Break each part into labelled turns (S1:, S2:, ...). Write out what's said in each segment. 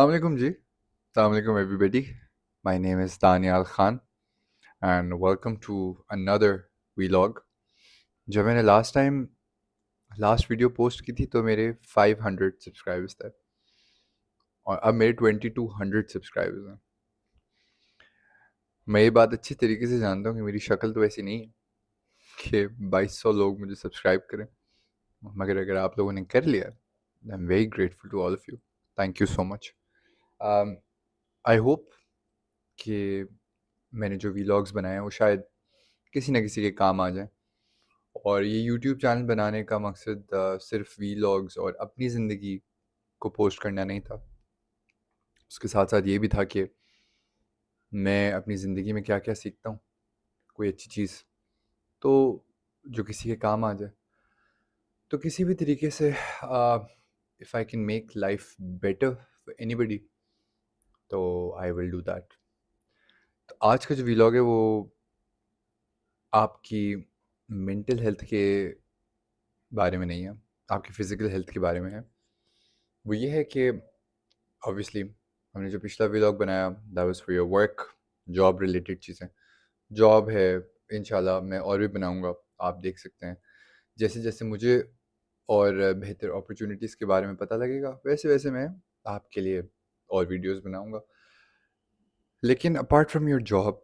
S1: Assalamualaikum ji. Assalamualaikum everybody. My name is Daniel Khan and welcome to another vlog. जब मैंने last video post की थी तो मेरे 500 सब्सक्राइबर्स थे और अब मेरे 2200 सब्सक्राइबर्स हैं। मैं ये बात अच्छी तरीके से जानता हूँ कि मेरी शक्ल तो ऐसी नहीं है कि 2200 लोग मुझे सब्सक्राइब करें, मगर अगर आप लोगों ने कर लिया I am very grateful to all of you. Thank you so much. I hope कि मैंने जो वीलॉग्स बनाए हैं वो शायद किसी न किसी के काम आ जाए। और ये यूट्यूब चैनल बनाने का मकसद सिर्फ वीलॉग्स और अपनी ज़िंदगी को पोस्ट करना नहीं था, उसके साथ साथ ये भी था कि मैं अपनी ज़िंदगी में क्या क्या सीखता हूँ, कोई अच्छी चीज़ तो जो किसी के काम आ जाए। तो किसी भी तरीके से if I can make life better for anybody तो आई विल डू दैट। तो आज का जो वीलॉग है वो आपकी मेंटल हेल्थ के बारे में नहीं है, आपकी फ़िज़िकल हेल्थ के बारे में है। वो ये है कि ऑब्वियसली हमने जो पिछला व्लॉग बनाया that was for your work, job related चीज़ें। जॉब है, इंशाल्लाह मैं और भी बनाऊंगा, आप देख सकते हैं। जैसे जैसे मुझे और बेहतर अपॉर्चुनिटीज़ के बारे में पता लगेगा वैसे वैसे मैं आपके लिए और वीडियोस बनाऊंगा। लेकिन apart from your job,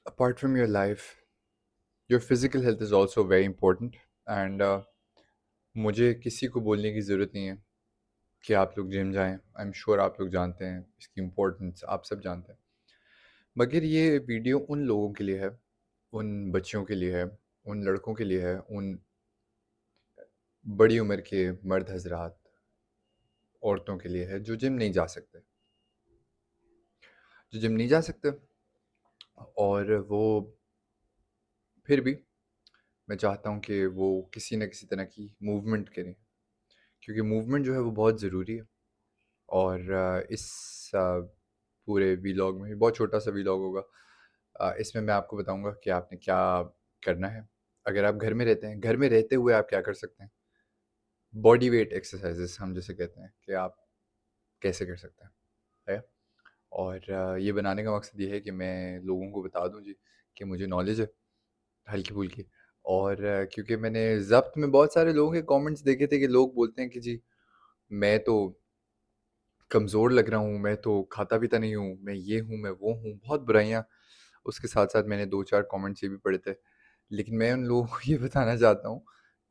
S1: apart from your life, your physical health is also very important. And मुझे किसी को बोलने की ज़रूरत नहीं है कि आप लोग जिम जाएं। आई एम श्योर आप लोग जानते हैं इसकी इम्पोर्टेंस, आप सब जानते हैं। मगर ये वीडियो उन लोगों के लिए है, उन बच्चों के लिए है, उन लड़कों के लिए है, उन बड़ी उम्र के मर्द हजरात, औरतों के लिए है जो जिम नहीं जा सकते, जो जिम नहीं जा सकते। और वो फिर भी मैं चाहता हूँ कि वो किसी न किसी तरह की मूवमेंट करें, क्योंकि मूवमेंट जो है वो बहुत ज़रूरी है। और इस पूरे वीलॉग में, ये बहुत छोटा सा वीलॉग होगा, इसमें मैं आपको बताऊंगा कि आपने क्या करना है। अगर आप घर में रहते हैं, घर में रहते हुए आप क्या कर सकते हैं, बॉडी वेट एक्सरसाइजेस हम जैसे कहते हैं कि आप कैसे कर सकते हैं, है। और ये बनाने का मकसद ये है कि मैं लोगों को बता दूं जी कि मुझे नॉलेज है हल्की फुल्की। और क्योंकि मैंने ज़ब्त में बहुत सारे लोगों के कमेंट्स देखे थे कि लोग बोलते हैं कि जी मैं तो कमज़ोर लग रहा हूँ, मैं तो खाता पीता नहीं हूँ, मैं ये हूँ, मैं वो हूँ, बहुत बुराइयाँ। उसके साथ-साथ मैंने 2-4 कमेंट्स ये भी पढ़े थे। लेकिन मैं उन लोगों को ये बताना चाहता हूँ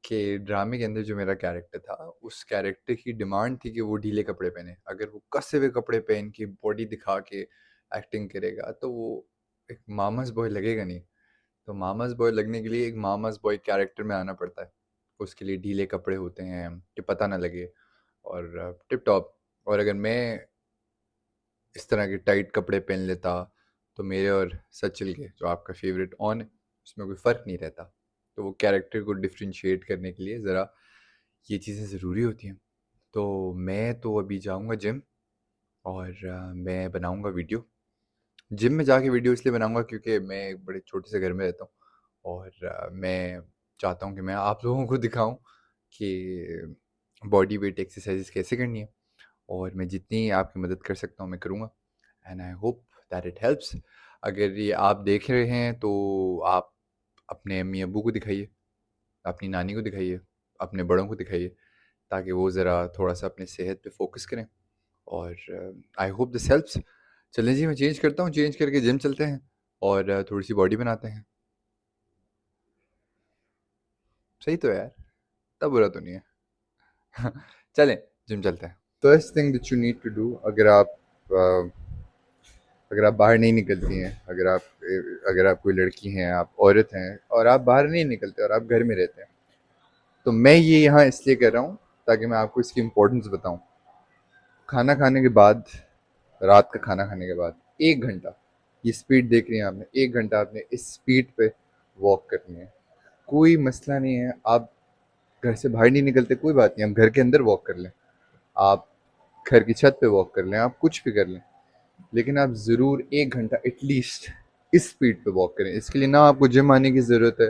S1: कि ड्रामे के अंदर जो मेरा कैरेक्टर था, उस कैरेक्टर की डिमांड थी कि वो ढीले कपड़े पहने। अगर वो कसे हुए कपड़े पहन के बॉडी दिखा के एक्टिंग करेगा तो वो एक मामास बॉय लगेगा नहीं। तो मामास बॉय लगने के लिए एक मामास बॉय कैरेक्टर में आना पड़ता है। उसके लिए ढीले कपड़े होते हैं कि पता ना लगे, और टिप टॉप। और अगर मैं इस तरह के टाइट कपड़े पहन लेता तो मेरे और सचिल के, जो आपका फेवरेट ऑन है, उसमें कोई फ़र्क नहीं रहता। तो वो कैरेक्टर को डिफ्रेंशिएट करने के लिए ज़रा ये चीज़ें ज़रूरी होती हैं। तो मैं तो अभी जाऊंगा जिम और मैं बनाऊंगा वीडियो। जिम में जाके वीडियो इसलिए बनाऊंगा क्योंकि मैं एक बड़े छोटे से घर में रहता हूँ, और मैं चाहता हूँ कि मैं आप लोगों को दिखाऊं कि बॉडी वेट एक्सरसाइज कैसे करनी है। और मैं जितनी आपकी मदद कर सकता हूँ मैं करूँगा, and I hope that it helps. अगर ये आप देख रहे हैं तो आप अपने अम्मी अब्बू को दिखाइए, अपनी नानी को दिखाइए, अपने बड़ों को दिखाइए, ताकि वो ज़रा थोड़ा सा अपने सेहत पे फोकस करें। और आई होप दिस हेल्प्स। चलें जी, मैं चेंज करता हूँ, चेंज करके जिम चलते हैं और थोड़ी सी बॉडी बनाते हैं। सही तो है यार, तब बुरा तो नहीं है। चलें, जिम चलते हैं। First thing that you need to do, अगर आप बाहर नहीं निकलती हैं, अगर आप कोई लड़की हैं, आप औरत हैं और आप बाहर नहीं निकलते और आप घर में रहते हैं, तो मैं ये यहाँ इसलिए कर रहा हूँ ताकि मैं आपको इसकी इम्पोर्टेंस बताऊँ। खाना खाने के बाद, रात का खाना खाने के बाद 1 घंटा, ये स्पीड देख रही हैं आपने, 1 घंटा आपने इस स्पीड पे वॉक करनी है। कोई मसला नहीं है, आप घर से बाहर नहीं निकलते, कोई बात नहीं, हम घर के अंदर वॉक कर लें, आप घर की छत पे वॉक कर लें, आप कुछ भी कर लें, लेकिन आप ज़रूर 1 घंटा एटलीस्ट इस स्पीड पे वॉक करें। इसके लिए ना आपको जिम आने की ज़रूरत है,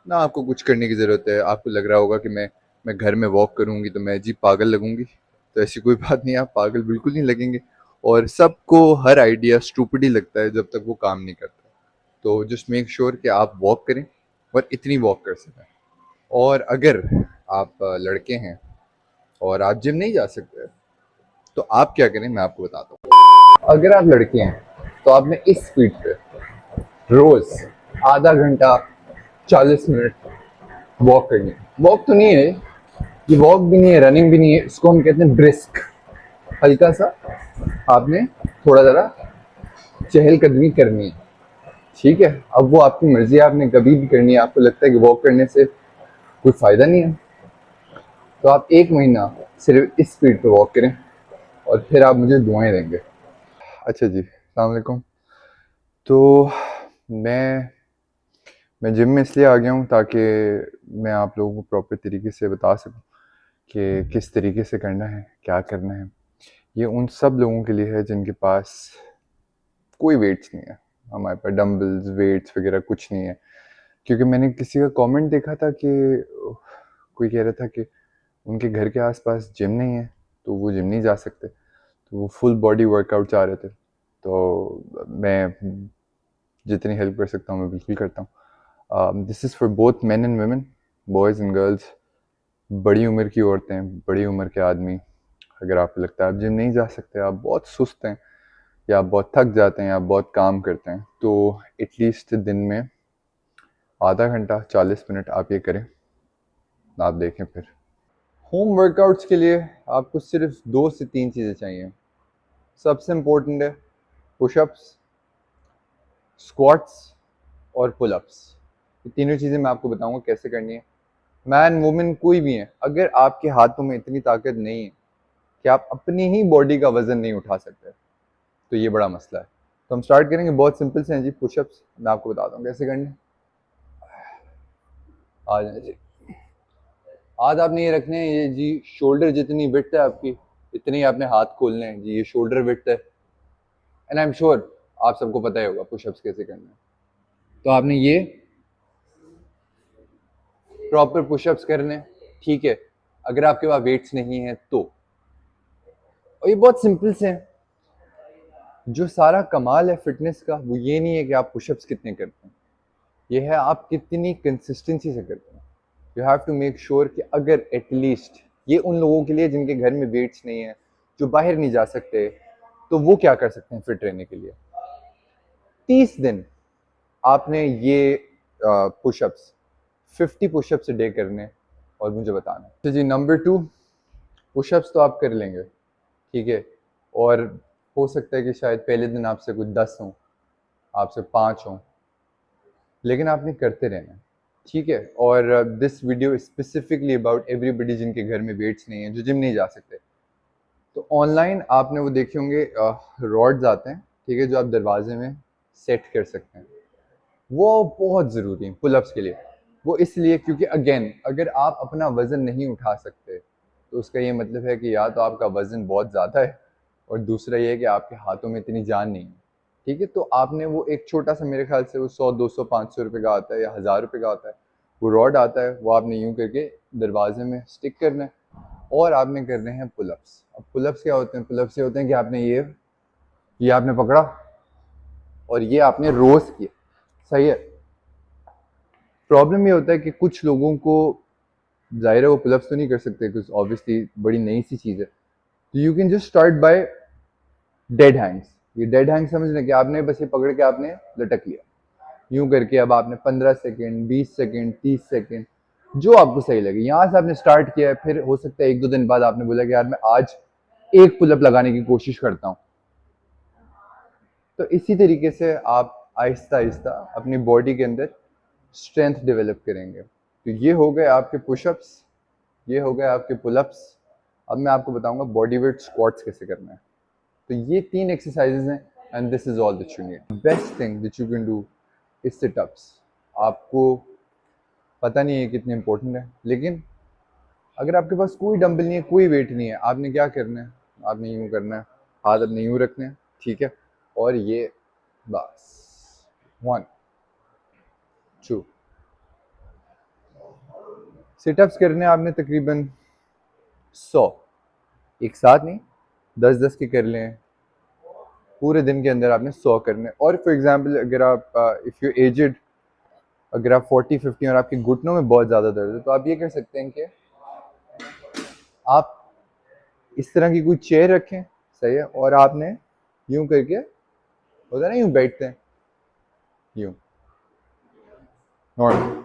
S1: ना आपको कुछ करने की ज़रूरत है। आपको लग रहा होगा कि मैं घर में वॉक करूँगी तो मैं जी पागल लगूंगी, तो ऐसी कोई बात नहीं, आप पागल बिल्कुल नहीं लगेंगे। और सबको हर आइडिया स्टूपिड ही लगता है जब तक वो काम नहीं करता। तो जस्ट मेक श्योर कि आप वॉक करें और इतनी वॉक कर सकें। और अगर आप लड़के हैं और आप जिम नहीं जा सकते तो आप क्या करें मैं आपको बताता हूँ। अगर आप लड़के हैं तो आपने इस स्पीड पे रोज आधा घंटा 40 मिनट वॉक करनी है। वॉक तो नहीं है ये, वॉक भी नहीं है, रनिंग भी नहीं है, इसको हम कहते हैं ब्रिस्क। हल्का सा आपने थोड़ा ज़रा चहलकदमी करनी है, ठीक है। अब वो आपकी मर्जी है, आपने कभी भी करनी है। आपको लगता है कि वॉक करने से कोई फ़ायदा नहीं है तो आप 1 महीना सिर्फ इस स्पीड पे वॉक करें और फिर आप मुझे दुआएं देंगे। अच्छा जी, अस्सलाम वालेकुम। तो मैं मैं जिम में इसलिए आ गया हूँ ताकि मैं आप लोगों को प्रॉपर तरीके से बता सकूँ कि किस तरीके से करना है, क्या करना है। ये उन सब लोगों के लिए है जिनके पास कोई वेट्स नहीं है। हमारे पास डंबल्स, वेट्स वगैरह कुछ नहीं है। क्योंकि मैंने किसी का कमेंट देखा था कि कोई कह रहा था कि उनके घर के आसपास जिम नहीं है तो वो जिम नहीं जा सकते, तो वो फुल बॉडी वर्कआउट चाह रहे थे। तो मैं जितनी हेल्प कर सकता हूँ मैं बिल्कुल करता हूँ। This is for both men and women, boys and girls, बड़ी उम्र की औरतें, बड़ी उम्र के आदमी। अगर आपको लगता है आप जिम नहीं जा सकते, आप बहुत सुस्त हैं या आप बहुत थक जाते हैं या आप बहुत काम करते हैं, तो एटलीस्ट दिन में आधा घंटा 40 मिनट आप ये करें। आप देखें फिर होम वर्कआउट्स के लिए आपको सिर्फ 2 से 3 चीज़ें चाहिए। सबसे इम्पोर्टेंट है पुशअप्स, स्क्वाट्स और पुलअप्स। ये तीनों चीज़ें मैं आपको बताऊंगा कैसे करनी है। मैन वुमेन कोई भी है, अगर आपके हाथों में इतनी ताकत नहीं है कि आप अपनी ही बॉडी का वजन नहीं उठा सकते तो ये बड़ा मसला है। तो हम स्टार्ट करेंगे, बहुत सिंपल से हैं जी पुशअप्स। मैं आपको बताता हूँ कैसे करने। आ जाए जी। हाथ आपने ये रखने हैं, ये जी शोल्डर जितनी विड्थ है आपकी इतनी आपने हाथ खोलने हैं जी, ये शोल्डर विड्थ है। एंड आई एम श्योर आप सबको पता ही होगा पुशअप्स कैसे करने हैं। तो आपने ये प्रॉपर पुशअप्स करने हैं, ठीक है। अगर आपके पास वेट्स नहीं है तो, और ये बहुत सिंपल से हैं। जो सारा कमाल है फिटनेस का वो ये नहीं है कि आप पुशअप्स कितने करते हैं, ये है आप कितनी कंसिस्टेंसी से करते हैं। You have to make sure कि अगर एटलीस्ट, ये उन लोगों के लिए जिनके घर में वेट्स नहीं है, जो बाहर नहीं जा सकते, तो वो क्या कर सकते हैं फिट रहने के लिए। 30 दिन आपने ये पुशअप्स 50 पुशअप्स डे करने और मुझे बताना। तो जी नंबर 2, पुशअप्स तो आप कर लेंगे, ठीक है। और हो सकता है कि शायद पहले दिन आपसे कुछ 10 हों, आपसे 5 हों, लेकिन आपने करते रहना है, ठीक है। और this video specifically about everybody जिनके घर में वेट्स नहीं है, जो जिम नहीं जा सकते। तो ऑनलाइन आपने वो देखे होंगे रॉड्स आते हैं, ठीक है, जो आप दरवाजे में सेट कर सकते हैं। वो बहुत ज़रूरी है पुलअप्स के लिए। वो इसलिए क्योंकि अगेन अगर आप अपना वज़न नहीं उठा सकते तो उसका ये मतलब है कि या तो आपका वज़न बहुत ज़्यादा है और दूसरा ये है कि आपके हाथों में इतनी जान नहीं है, ठीक है। तो आपने वो एक छोटा सा, मेरे ख्याल से वो 100, 200, 500 रुपये का आता है या 1000 रुपये का आता है, वो रॉड आता है, वो आपने यूँ करके दरवाजे में स्टिक करना है और आपने करने हैं पुलअप्स। अब पुलअप्स क्या होते हैं? पुलअप्स ये होते हैं कि आपने ये आपने पकड़ा और ये आपने रोज किया, सही है। प्रॉब्लम ये होता है कि कुछ लोगों को, जाहिर है वो पुलअप्स तो नहीं कर सकते क्योंकि ऑब्वियसली बड़ी नई सी चीज़ है। तो you can just start by dead hands. ये डेड हैंड समझने कि आपने बस ये पकड़ के आपने लटक लिया यूं करके। अब आपने 15 सेकेंड, 20 सेकेंड, 30 सेकेंड, जो आपको सही लगे, यहाँ से आपने स्टार्ट किया है। फिर हो सकता है 1-2 दिन बाद आपने बोला कि यार मैं आज एक पुलअप लगाने की कोशिश करता हूँ। तो इसी तरीके से आप आहिस्ता आहिस्ता अपनी बॉडी के अंदर स्ट्रेंथ डेवलप करेंगे। तो ये हो गए आपके पुशअप्स, ये हो गए आपके पुलअप्स। अब मैं आपको बताऊंगा बॉडी वेट स्क्वाट्स कैसे करना है। तो ये 3 एक्सरसाइजेज हैं and this is all that you need. Best thing that you can do is sit-ups. आपको पता नहीं है कितने इंपॉर्टेंट है, लेकिन अगर आपके पास कोई डंबल नहीं है, कोई वेट नहीं है, आपने क्या करना है? आपने यूँ करना है, हाथ अपने यूँ रखने हैं, ठीक है। और ये बस 1 2 सिटअप्स करने आपने तकरीबन 100, एक साथ नहीं, 10-10 के कर लें, पूरे दिन के अंदर आपने 100 करने। और फॉर एग्जांपल अगर आप इफ़ यू एजेड, अगर आप 40-50 और आपके घुटनों में बहुत ज़्यादा दर्द है, तो आप ये कर सकते हैं कि आप इस तरह की कोई चेयर रखें, सही है, और आपने यूं करके, होता है ना यूं बैठते हैं, यूं नॉर्मल,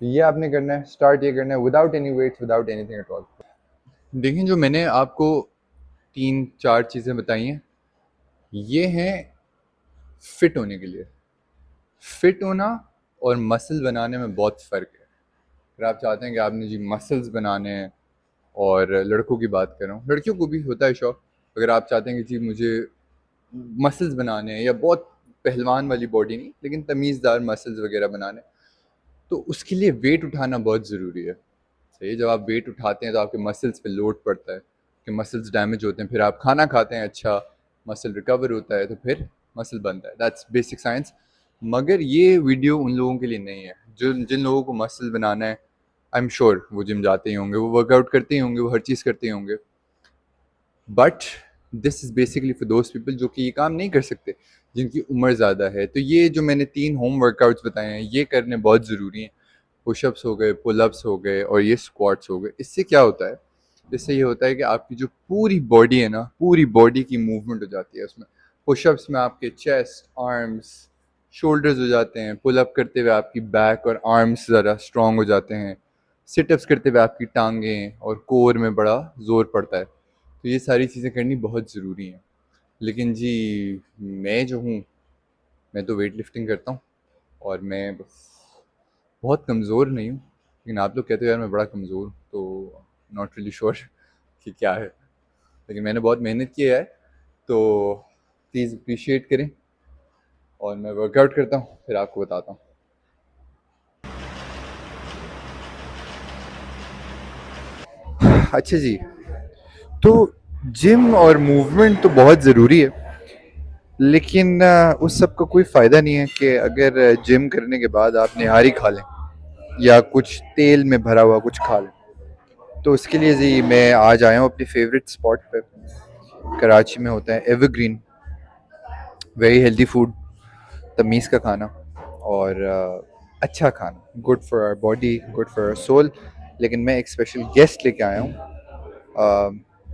S1: तो ये आपने करना है, स्टार्ट ये करना है without any weights, without anything at all. देखिए जो मैंने आपको 3-4 चीज़ें बताई हैं, ये हैं फिट होने के लिए। फिट होना और मसल बनाने में बहुत फ़र्क है। अगर आप चाहते हैं कि आपने जी मसल्स बनाने हैं, और लड़कों की बात कर रहा हूँ, लड़कियों को भी होता है शौक, अगर आप चाहते हैं कि जी मुझे मसल्स बनाने हैं, या बहुत पहलवान वाली बॉडी नहीं लेकिन तमीज़दार मसल्स वगैरह बनाने, तो उसके लिए वेट उठाना बहुत ज़रूरी है। सही है, जब आप वेट उठाते हैं तो आपके मसल्स पे लोड पड़ता है, कि मसल्स डैमेज होते हैं, फिर आप खाना खाते हैं अच्छा, मसल रिकवर होता है, तो फिर मसल बनता है। That's basic science. मगर ये वीडियो उन लोगों के लिए नहीं है जो जिन लोगों को मसल बनाना है। आई एम श्योर वो जिम जाते ही होंगे, वो वर्कआउट करते ही होंगे, वो हर चीज़ करते ही होंगे, but this is basically for those people जो कि ये काम नहीं कर सकते, जिनकी उम्र ज़्यादा है। तो ये जो मैंने 3 होम वर्कआउट्स बताए हैं, ये करने बहुत ज़रूरी हैं। पुशअप्स हो गए, पुलअप्स हो गए, और ये स्क्वाट्स हो गए। इससे क्या होता है, इससे ये होता है कि आपकी जो पूरी बॉडी है ना, पूरी बॉडी की मूवमेंट हो जाती है उसमें। पुशअप्स में आपके चेस्ट, आर्म्स, शोल्डर्स हो जाते हैं। पुलअप करते हुए आपकी बैक और आर्म्स ज़रा स्ट्रॉन्ग हो जाते हैं। सिटअप्स करते हुए आपकी टांगें और कोर में बड़ा ज़ोर पड़ता है। तो ये सारी चीज़ें करनी बहुत ज़रूरी हैं। लेकिन जी मैं जो हूँ, मैं तो वेट लिफ्टिंग करता हूँ, और मैं बस बहुत कमज़ोर नहीं हूँ, लेकिन आप लोग कहते हो यार मैं बड़ा कमज़ोर हूँ, तो नॉट रियली श्योर कि क्या है। लेकिन मैंने बहुत मेहनत की है, तो प्लीज़ अप्रिशिएट करें, और मैं वर्कआउट करता हूँ, फिर आपको बताता हूँ। अच्छा जी, तो जिम और मूवमेंट तो बहुत ज़रूरी है, लेकिन उस सब का कोई फ़ायदा नहीं है कि अगर जिम करने के बाद आप निहारी खा लें, या कुछ तेल में भरा हुआ कुछ खा लें। तो उसके लिए जी मैं आज आया हूँ अपनी फेवरेट स्पॉट पे। कराची में होता है एवरग्रीन, वेरी हेल्दी फूड, तमीज़ का खाना, और अच्छा खाना, good for our body, good for our soul. लेकिन मैं एक स्पेशल गेस्ट लेके आया हूँ,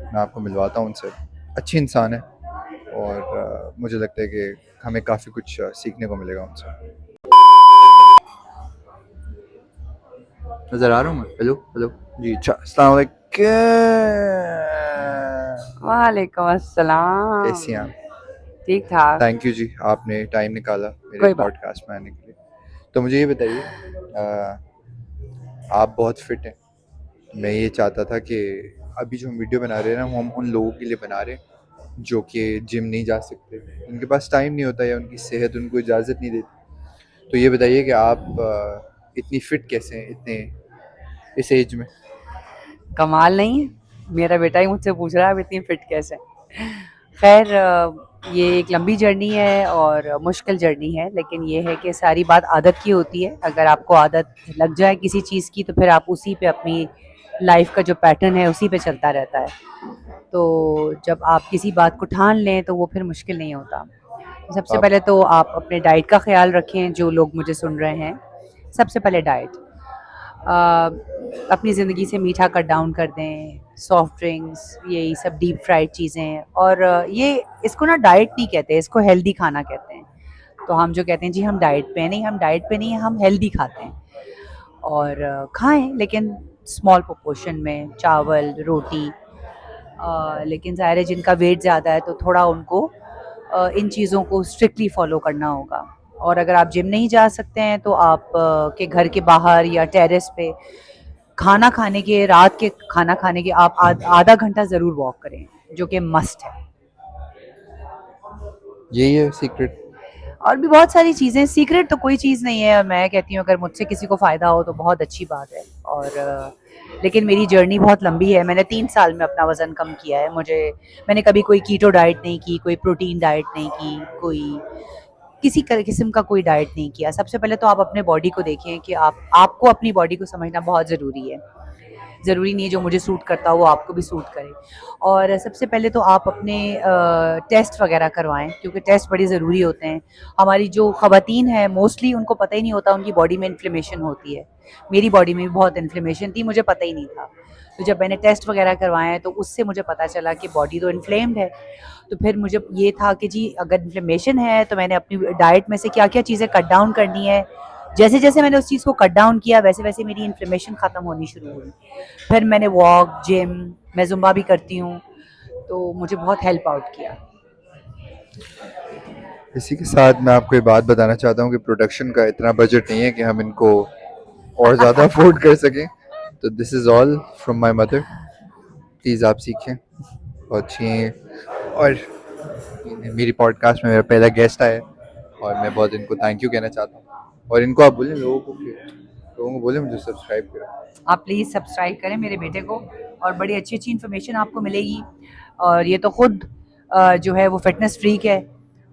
S1: मैं आपको मिलवाता हूँ उनसे। अच्छी इंसान है, और मुझे लगता है कि हमें काफ़ी कुछ सीखने को मिलेगा उनसे। नज़र आ रहा हूँ मैं? हेलो हेलो जी, अच्छा, अस्सलाम वालेकुम।
S2: वालेकुम
S1: कैसी हैं
S2: अस्सलाम।
S1: आप?
S2: ठीक ठाक।
S1: थैंक यू जी, आपने टाइम निकाला मेरे
S2: कोई बात।
S1: पॉडकास्ट में आने के लिए। तो मुझे ये बताइए, आप बहुत फिट हैं। मैं ये चाहता था कि अभी जो हम वीडियो बना रहे हैं ना, वो हम उन लोगों के लिए बना रहे हैं जो कि जिम नहीं जा सकते, उनके पास टाइम नहीं होता, या उनकी सेहत उनको इजाज़त नहीं देती। तो ये बताइए कि आप इतनी फिट कैसे हैं इतने इस एज में?
S2: कमाल नहीं है, मेरा बेटा ही मुझसे पूछ रहा है आप इतनी फिट कैसे। खैर, ये एक लंबी जर्नी है और मुश्किल जर्नी है, लेकिन ये है कि सारी बात आदत की होती है। अगर आपको आदत लग जाए किसी चीज़ की, तो फिर आप उसी पे अपनी लाइफ का जो पैटर्न है उसी पे चलता रहता है। तो जब आप किसी बात को ठान लें तो वो फिर मुश्किल नहीं होता। सबसे
S1: आप
S2: पहले तो आप अपने डाइट का ख्याल रखें, जो लोग मुझे सुन रहे हैं। सबसे पहले डाइट, अपनी ज़िंदगी से मीठा कट डाउन कर दें, सॉफ्ट ड्रिंक्स, यही सब डीप फ्राइड चीज़ें। और ये इसको ना डाइट नहीं कहते, इसको हेल्दी खाना कहते हैं। तो हम जो कहते हैं जी हम डाइट पे हैं, नहीं, हम डाइट पे नहीं हैं, हम हेल्दी खाते हैं। और खाएँ लेकिन स्मॉल प्रोपोर्शन में, चावल, रोटी। लेकिन ज़ाहिर है जिनका वेट ज़्यादा है तो थोड़ा उनको इन चीज़ों को स्ट्रिक्टली फ़ॉलो करना होगा। और अगर आप जिम नहीं जा सकते हैं तो आप के घर के बाहर या टेरेस पे खाना खाने के, रात के खाना खाने के आप आधा घंटा ज़रूर वॉक करें, जो कि मस्ट है।
S1: यही है सीक्रेट?
S2: और भी बहुत सारी चीज़ें, सीक्रेट तो कोई चीज़ नहीं है। मैं कहती हूँ अगर मुझसे किसी को फ़ायदा हो तो बहुत अच्छी बात है। और लेकिन मेरी जर्नी बहुत लंबी है। मैंने 3 साल में अपना वज़न कम किया है। मैंने कभी कोई कीटो डाइट नहीं की, कोई प्रोटीन डाइट नहीं की, कोई किसी किस्म का कोई डाइट नहीं किया। सबसे पहले तो आप अपने बॉडी को देखें कि आपको अपनी बॉडी को समझना बहुत ज़रूरी है। ज़रूरी नहीं है जो मुझे सूट करता हो वो आपको भी सूट करे। और सबसे पहले तो आप अपने टेस्ट वगैरह करवाएँ, क्योंकि टेस्ट बड़े ज़रूरी होते हैं। हमारी जो ख़वातीन हैं मोस्टली उनको पता ही नहीं होता उनकी बॉडी में इन्फ्लेमेशन होती है। मेरी बॉडी में भी बहुत इन्फ्लेमेशन थी, मुझे पता ही नहीं था। तो जब मैंने टेस्ट वगैरह करवाए तो उससे मुझे पता चला कि बॉडी तो इन्फ्लेम्ड है। तो फिर मुझे ये था कि जी अगर इन्फ्लेमेशन है तो मैंने अपनी डाइट में से क्या-क्या चीज़ें कट डाउन करनी है। जैसे-जैसे मैंने उस चीज़ को कट डाउन किया वैसे-वैसे मेरी इन्फ्लेमेशन ख़त्म होनी शुरू हुई। फिर मैंने वॉक, जिम, मैं ज़ुम्बा भी करती हूँ, तो मुझे बहुत हेल्प आउट किया।
S1: इसी के साथ मैं आपको ये बात बताना चाहता हूँ कि प्रोडक्शन का इतना बजट नहीं है कि हम इनको और ज़्यादा अफोर्ड कर सकें। तो this is all from my mother. Please आप सीखें, बहुत अच्छी हैं और मेरी पॉडकास्ट में मेरा पहला गेस्ट आया है और मैं बहुत इनको थैंक यू कहना चाहता हूँ। और इनको आप बोलें लोगों को बोलें मुझे सब्सक्राइब करें।
S2: आप प्लीज़ सब्सक्राइब करें मेरे बेटे को और बड़ी अच्छी-अच्छी इन्फॉर्मेशन आपको मिलेगी। और ये तो खुद जो है वो फ़िटनेस फ्रीक है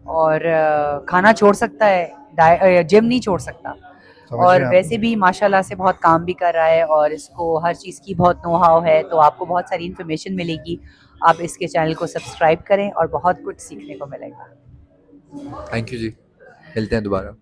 S2: और खाना छोड़ सकता है, जिम नहीं छोड़ सकता।
S1: समझ रहे
S2: और
S1: हैं आप?
S2: वैसे भी माशाल्लाह से बहुत काम भी कर रहा है और इसको हर चीज़ की बहुत नो-हाउ है, तो आपको बहुत सारी इन्फॉर्मेशन मिलेगी। आप इसके चैनल को सब्सक्राइब करें और बहुत कुछ सीखने को मिलेगा।
S1: थैंक यू जी। मिलते हैं दोबारा।